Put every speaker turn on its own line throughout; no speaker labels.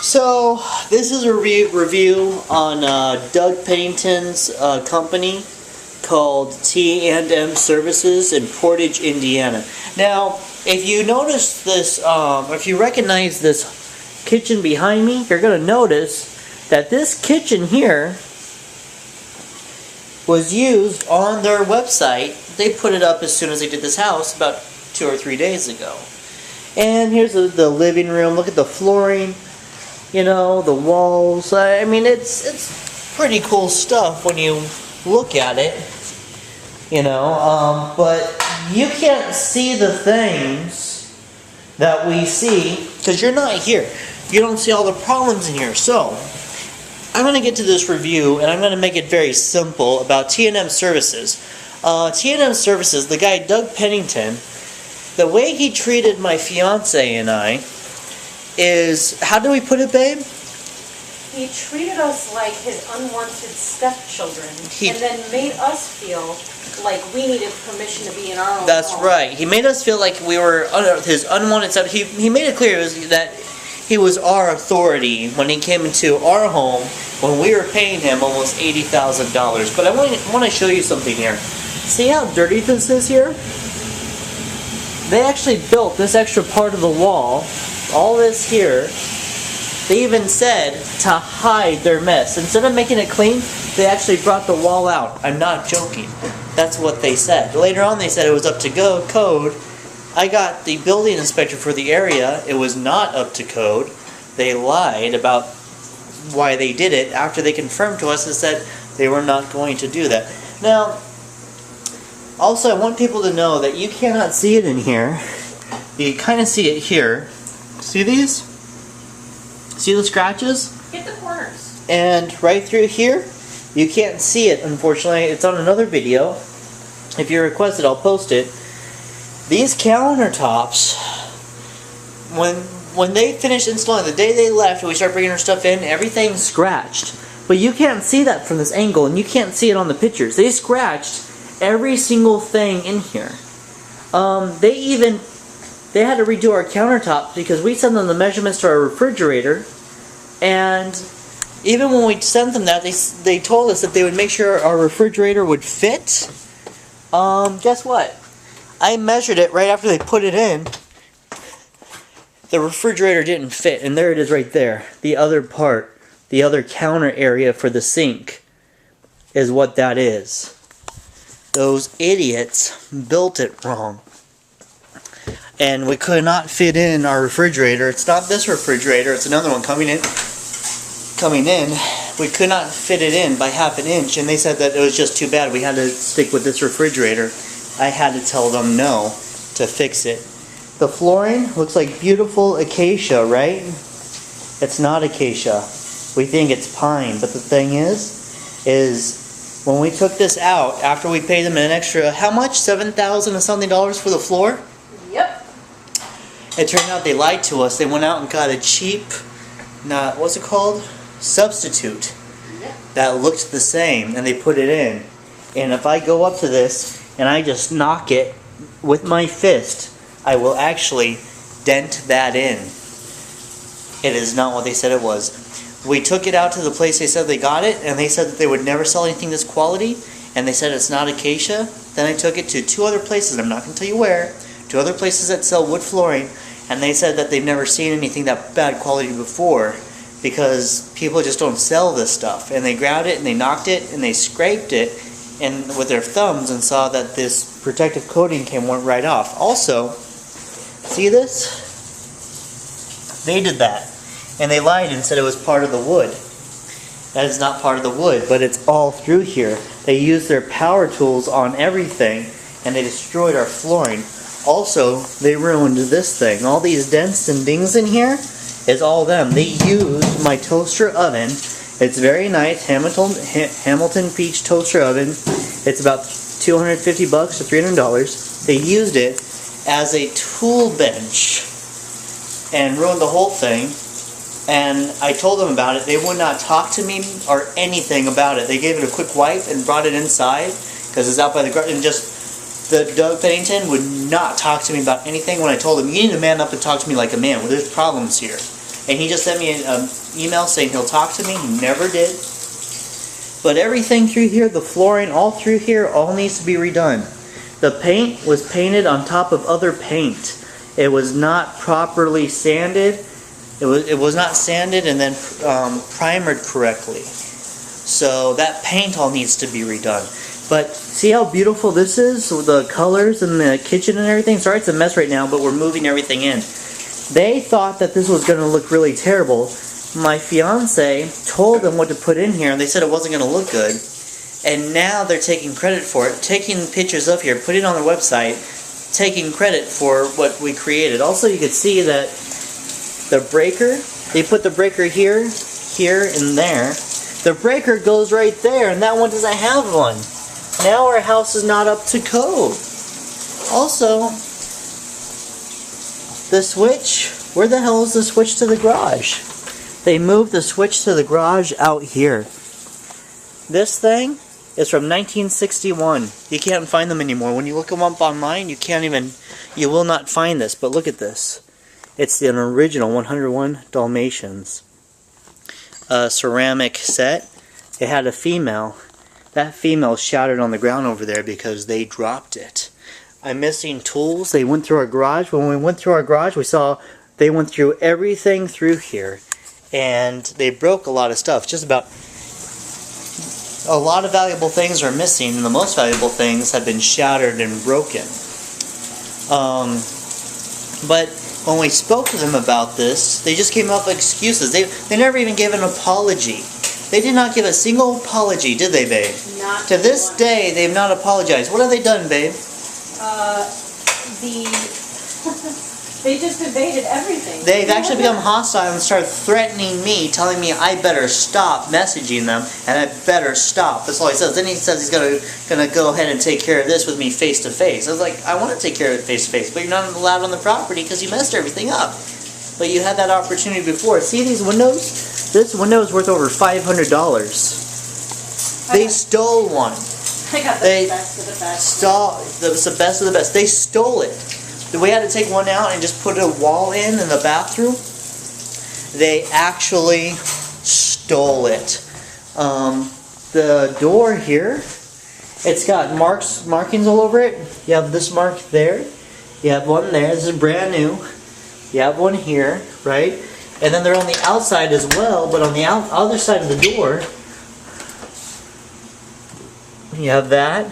So this is a review on Doug Pennington's company called T&M Services in Portage, Indiana. Now, if you notice this, if you recognize this kitchen behind me, you're going to notice that this kitchen here was used on their website. They put it up as soon as they did this house about 2 or 3 days ago. And here's the living room. Look at the flooring. You know, the walls. I mean, it's pretty cool stuff when you look at it. You know, but you can't see the things that we see because you're not here. You don't see all the problems in here. So, I'm going to get to this review and I'm going to make it very simple about T&M Services. T&M Services, the guy Doug Pennington, the way he treated my fiance and I is, how do we put it, babe?
He treated us like his unwanted stepchildren, and then made us feel like we needed permission to be in our own
That's
home.
right. He made us feel like we were his unwanted step. He made it clear that he was our authority when he came into our home when we were paying him almost $80,000. But I want to show you something here. See how dirty this is here? They actually built this extra part of the wall, all this here. They even said to hide their mess. Instead of making it clean, they actually brought the wall out. I'm not joking. That's what they said. Later on they said it was up to code. I got the building inspector for the area. It was not up to code. They lied about why they did it after they confirmed to us and said they were not going to do that. Now, also I want people to know that you cannot see it in here. You kind of see it here. See these? See the scratches?
Hit the corners.
And right through here, you can't see it, unfortunately. It's on another video. If you request it, I'll post it. These countertops, when they finished installing, the day they left and we started bringing our stuff in, everything's scratched. But you can't see that from this angle, and you can't see it on the pictures. They scratched every single thing in here. They had to redo our countertops because we sent them the measurements to our refrigerator, and even when we sent them that, they told us that they would make sure our refrigerator would fit. Guess what? I measured it right after they put it in. The refrigerator didn't fit, and there it is right there. The other part, the other counter area for the sink is what that is. Those idiots built it wrong. And we could not fit in our refrigerator. It's not this refrigerator, it's another one coming in. We could not fit it in by ½ inch, and they said that it was just too bad. We had to stick with this refrigerator. I had to tell them no to fix it. The flooring looks like beautiful acacia, right? It's not acacia. We think it's pine, but the thing is when we took this out, after we paid them an extra, how much? $7,000 and something for the floor?
Yep.
It turned out they lied to us. They went out and got a cheap, what's it called? Substitute.
Yep.
That looked the same, and they put it in. And if I go up to this and I just knock it with my fist, I will actually dent that in. It is not what they said it was. We took it out to the place they said they got it, and they said that they would never sell anything this quality, and they said it's not acacia. Then I took it to 2 other places, I'm not going to tell you where, 2 other places that sell wood flooring, and they said that they've never seen anything that bad quality before because people just don't sell this stuff. And they grabbed it and they knocked it and they scraped it and with their thumbs and saw that this protective coating went right off. Also, see this? They did that. And they lied and said it was part of the wood. That is not part of the wood, but it's all through here. They used their power tools on everything and they destroyed our flooring. Also, they ruined this thing. All these dents and dings in here is all them. They used my toaster oven. It's very nice, Hamilton Peach toaster oven. It's about $250 to $300. They used it as a tool bench and ruined the whole thing. And I told them about it. They would not talk to me or anything about it. They gave it a quick wipe and brought it inside because it's out by the garden. And the Doug Pennington would not talk to me about anything when I told him, you need to man up and talk to me like a man. Well, there's problems here. And he just sent me an email saying he'll talk to me. He never did. But everything through here, the flooring, all through here, all needs to be redone. The paint was painted on top of other paint. It was not properly sanded. It was not sanded and then primered correctly. So that paint all needs to be redone. But see how beautiful this is? With the colors and the kitchen and everything? Sorry it's a mess right now, but we're moving everything in. They thought that this was going to look really terrible. My fiance told them what to put in here, and they said it wasn't going to look good. And now they're taking credit for it, taking pictures of here, putting it on their website, taking credit for what we created. Also, you can see that the breaker, they put the breaker here, here, and there. The breaker goes right there, and that one doesn't have one. Now our house is not up to code. Also, the switch, where the hell is the switch to the garage? They moved the switch to the garage out here. This thing is from 1961. You can't find them anymore. When you look them up online, you will not find this. But look at this. It's an original 101 Dalmatians ceramic set. It had a female. That female shattered on the ground over there because they dropped it. I'm missing tools. They went through our garage. When we went through our garage, we saw they went through everything through here. And they broke a lot of stuff. Just about a lot of valuable things are missing, and the most valuable things have been shattered and broken. But when we spoke to them about this, they just came up with excuses. They never even gave an apology. They did not give a single apology, did they, babe?
Not
to this day, they've not apologized. What have they done, babe?
They just evaded everything.
They've actually become hostile and started threatening me, telling me I better stop messaging them, and I better stop. That's all he says. Then he says he's gonna go ahead and take care of this with me face to face. I was like, I want to take care of it face to face, but you're not allowed on the property because you messed everything up. But you had that opportunity before. See these windows? This window is worth over $500. They stole one.
I got the best of the best.
It's the best of the best. They stole it. We had to take one out and just put a wall in the bathroom. They actually stole it. The door here, it's got markings all over it. You have this mark there. You have one there. This is brand new. You have one here, right? And then they're on the outside as well, but on the other side of the door, you have that.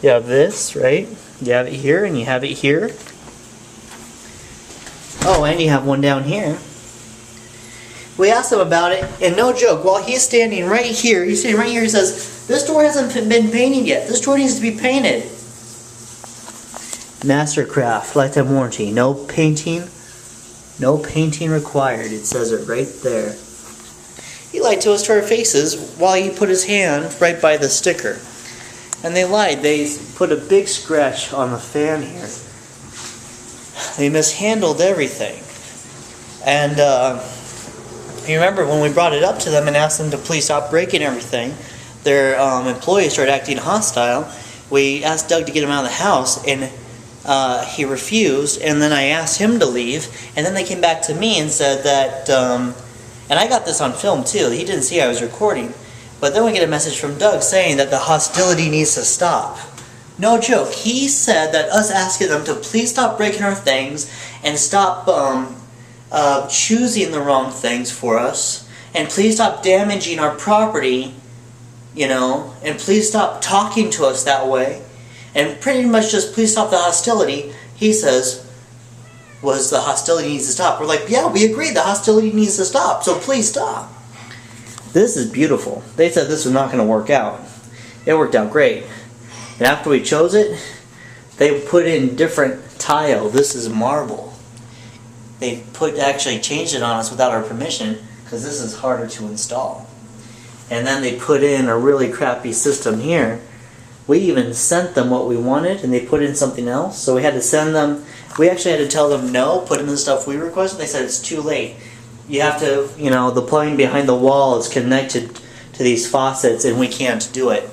You have this, right? You have it here, and you have it here. Oh, and you have one down here. We asked him about it, and no joke, while he's standing right here, he says, this door hasn't been painted yet. This door needs to be painted. Mastercraft, lifetime warranty, no painting required. It says it right there. He lied to us to our faces while he put his hand right by the sticker. And they lied. They put a big scratch on the fan here. They mishandled everything. And you remember when we brought it up to them and asked them to please stop breaking everything, their employees started acting hostile. We asked Doug to get him out of the house, and he refused. And then I asked him to leave. And then they came back to me and said that, and I got this on film too. He didn't see I was recording. But then we get a message from Doug saying that the hostility needs to stop. No joke. He said that us asking them to please stop breaking our things and stop choosing the wrong things for us, and please stop damaging our property, and please stop talking to us that way, and pretty much just please stop the hostility, he says, was the hostility needs to stop. We're like, yeah, we agree the hostility needs to stop, so please stop. This is beautiful. They said this was not going to work out. It worked out great. And after we chose it, they put in different tile. This is marble. They actually changed it on us without our permission because this is harder to install. And then they put in a really crappy system here. We even sent them what we wanted, and they put in something else. So we had to send them. We actually had to tell them no, put in the stuff we requested. They said it's too late. You have to, the plumbing behind the wall is connected to these faucets, and we can't do it.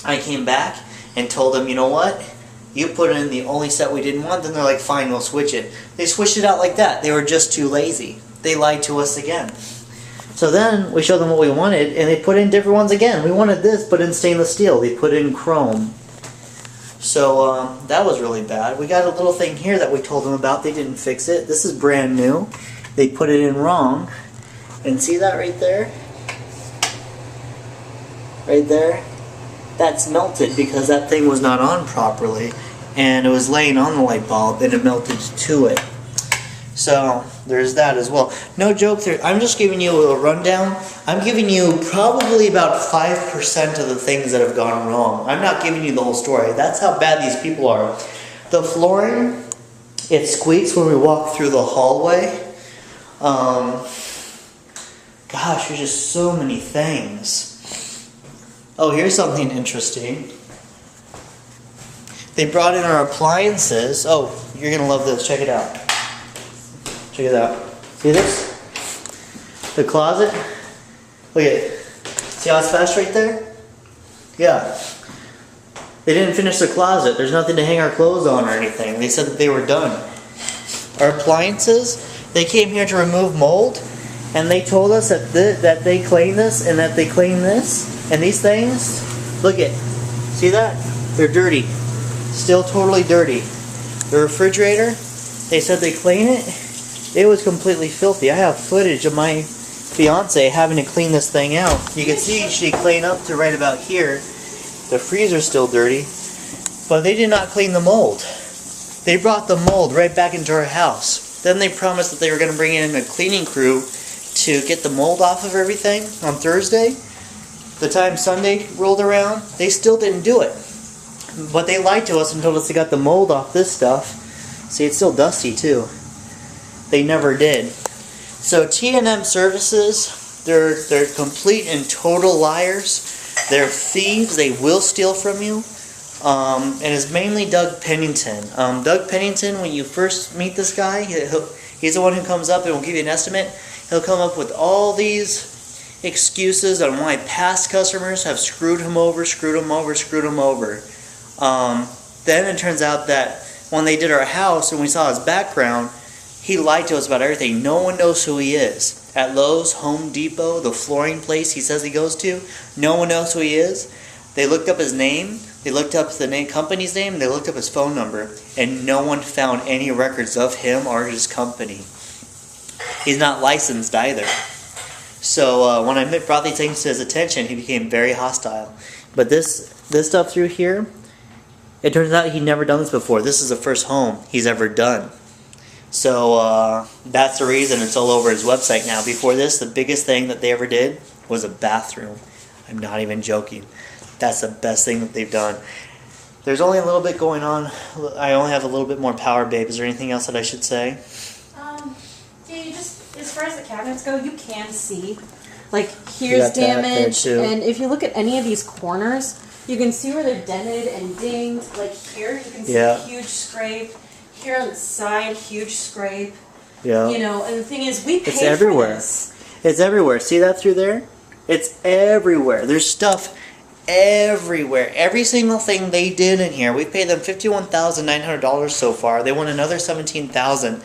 I came back and told them, you know what? You put in the only set we didn't want, then they're like, fine, we'll switch it. They switched it out like that. They were just too lazy. They lied to us again. So then we showed them what we wanted, and they put in different ones again. We wanted this, but in stainless steel. They put in chrome. So that was really bad. We got a little thing here that we told them about. They didn't fix it. This is brand new. They put it in wrong. And see that right there? Right there? That's melted because that thing was not on properly. And it was laying on the light bulb and it melted to it. So there's that as well. No joke, I'm just giving you a rundown. I'm giving you probably about 5% of the things that have gone wrong. I'm not giving you the whole story. That's how bad these people are. The flooring, it squeaks when we walk through the hallway. Gosh, there's just so many things. Oh, here's something interesting. They brought in our appliances. Oh, you're going to love this. Check it out. Check it out. See this? The closet. Look at it. See how it's fast right there? Yeah. They didn't finish the closet. There's nothing to hang our clothes on or anything. They said that they were done. Our appliances, they came here to remove mold, and they told us that that they clean this and that they clean this. And these things, look at, see that? They're dirty. Still totally dirty. The refrigerator, they said they clean it. It was completely filthy. I have footage of my fiance having to clean this thing out. You can see she cleaned up to right about here. The freezer's still dirty. But they did not clean the mold. They brought the mold right back into our house. Then they promised that they were going to bring in a cleaning crew to get the mold off of everything on Thursday. The time Sunday rolled around, they still didn't do it. But they lied to us and told us they got the mold off this stuff. See, it's still dusty too. They never did. So T&M Services, they're complete and total liars. They're thieves. They will steal from you. And it's mainly Doug Pennington. Doug Pennington, when you first meet this guy, he's the one who comes up and will give you an estimate. He'll come up with all these excuses on why past customers have screwed him over. Then it turns out that when they did our house and we saw his background, he lied to us about everything. No one knows who he is. At Lowe's, Home Depot, the flooring place he says he goes to, no one knows who he is. They looked up his name, they looked up the company's name, and they looked up his phone number, and no one found any records of him or his company. He's not licensed either. So when I brought these things to his attention, he became very hostile. But this stuff through here, it turns out he'd never done this before. This is the first home he's ever done. So that's the reason it's all over his website now. Before this, the biggest thing that they ever did was a bathroom. I'm not even joking. That's the best thing that they've done. There's only a little bit going on. I only have a little bit more power, babe. Is there anything else that I should say?
Yeah, just as far as the cabinets go, you can see, like, here's damage, and if you look at any of these corners, you can see where they're dented and dinged. Like here, you can see a huge scrape. Here on the side, huge scrape.
Yeah.
You know, and the thing is, we paid
it's everywhere.
For this.
It's everywhere. See that through there? It's everywhere. There's stuff everywhere. Every single thing they did in here, we paid them $51,900 so far. They want another $17,000.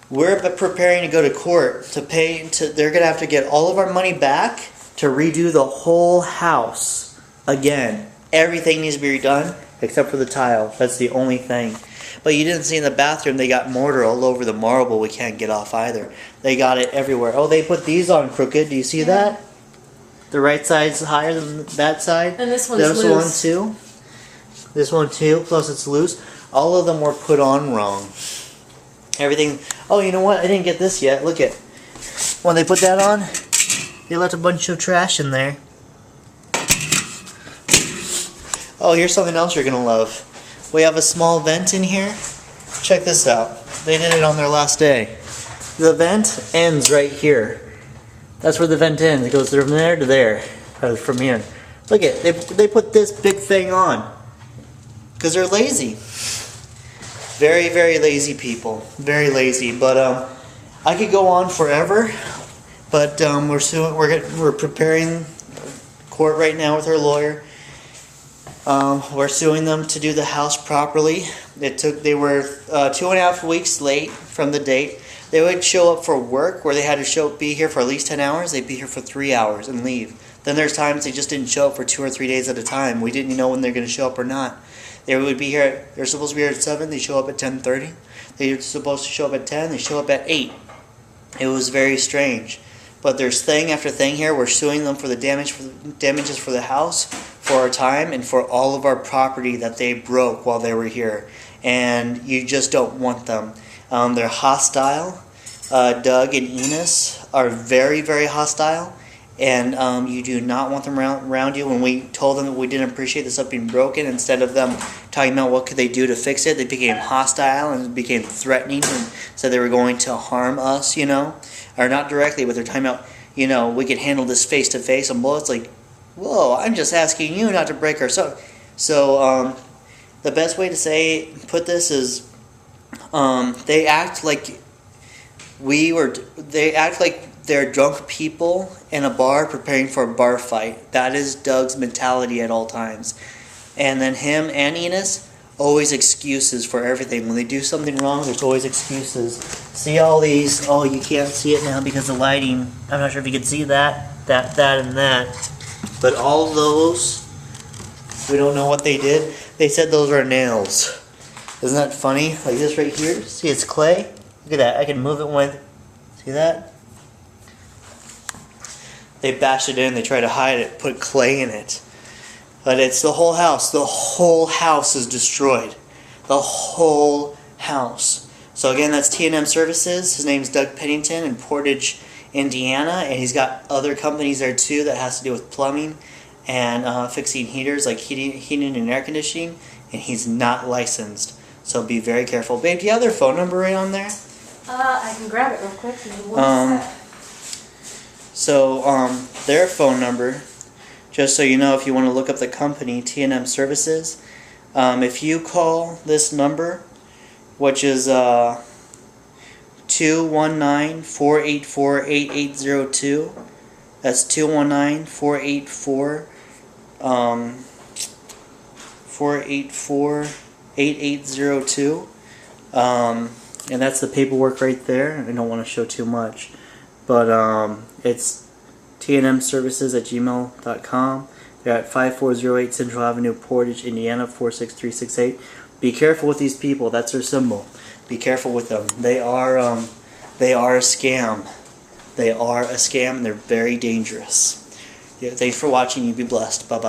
We're preparing to go to court to pay. They're gonna have to get all of our money back to redo the whole house again. Everything needs to be redone except for the tile. That's the only thing. But you didn't see in the bathroom they got mortar all over the marble. We can't get off either. They got it everywhere. Oh, they put these on crooked. Do you see that? The right side's higher than that side.
And this one's loose.
This one too. This one too. Plus it's loose. All of them were put on wrong. Everything. Oh, you know what? I didn't get this yet. Look at. When they put that on, they left a bunch of trash in there. Oh, here's something else you're gonna love. We have a small vent in here. Check this out. They did it on their last day. The vent ends right here. That's where the vent ends. It goes from there to there, from here. Look at they put this big thing on because they're lazy. Very, very lazy people. Very lazy. But I could go on forever. But we're preparing court right now with our lawyer. We're suing them to do the house properly. They were 2.5 weeks late from the date. They would show up for work where they had to be here for at least 10 hours. They'd be here for 3 hours and leave. Then there's times they just didn't show up for 2 or 3 days at a time. We didn't know when they're going to show up or not. They would be here. They're supposed to be here at 7. They show up at 10:30. They're supposed to show up at 10. They show up at 8. It was very strange. But there's thing after thing here. We're suing them for the damages for the house, for our time, and for all of our property that they broke while they were here. And you just don't want them. They're hostile. Doug and Enos are very, very hostile. And you do not want them around you. When we told them that we didn't appreciate the stuff being broken, instead of them talking about what could they do to fix it, they became hostile and became threatening and said they were going to harm us, or not directly, but they're talking about, we could handle this face to face. And it's like, whoa, I'm just asking you not to break our stuff. So the best way to put this is, they act like they're drunk people in a bar preparing for a bar fight. That is Doug's mentality at all times. And then him and Enos, always excuses for everything. When they do something wrong, there's always excuses. See all these, oh, you can't see it now because of lighting. I'm not sure if you can see that, and that. But all those, we don't know what they did. They said those are nails. Isn't that funny? Like this right here, see it's clay? Look at that, I can move it with, see that? They bashed it in, they tried to hide it, put clay in it. But it's the whole house. The whole house is destroyed. The whole house. So again, that's T&M Services. His name's Doug Pennington in Portage, Indiana. And he's got other companies there too that has to do with plumbing and fixing heaters, like heating and air conditioning. And he's not licensed. So be very careful. Babe, do you have their phone number right on there?
I can grab it real quick.
So their phone number, just so you know, if you want to look up the company, T&M Services, if you call this number, which is 219-484-8802, that's 219-484-8802, and that's the paperwork right there. I don't want to show too much, but it's tnmservices@gmail.com. They're at 5408 Central Avenue, Portage, Indiana 46368. Be careful with these people. That's their symbol. Be careful with them. They are a scam. They are a scam. And they're very dangerous. Yeah, thanks for watching. You be blessed. Bye bye.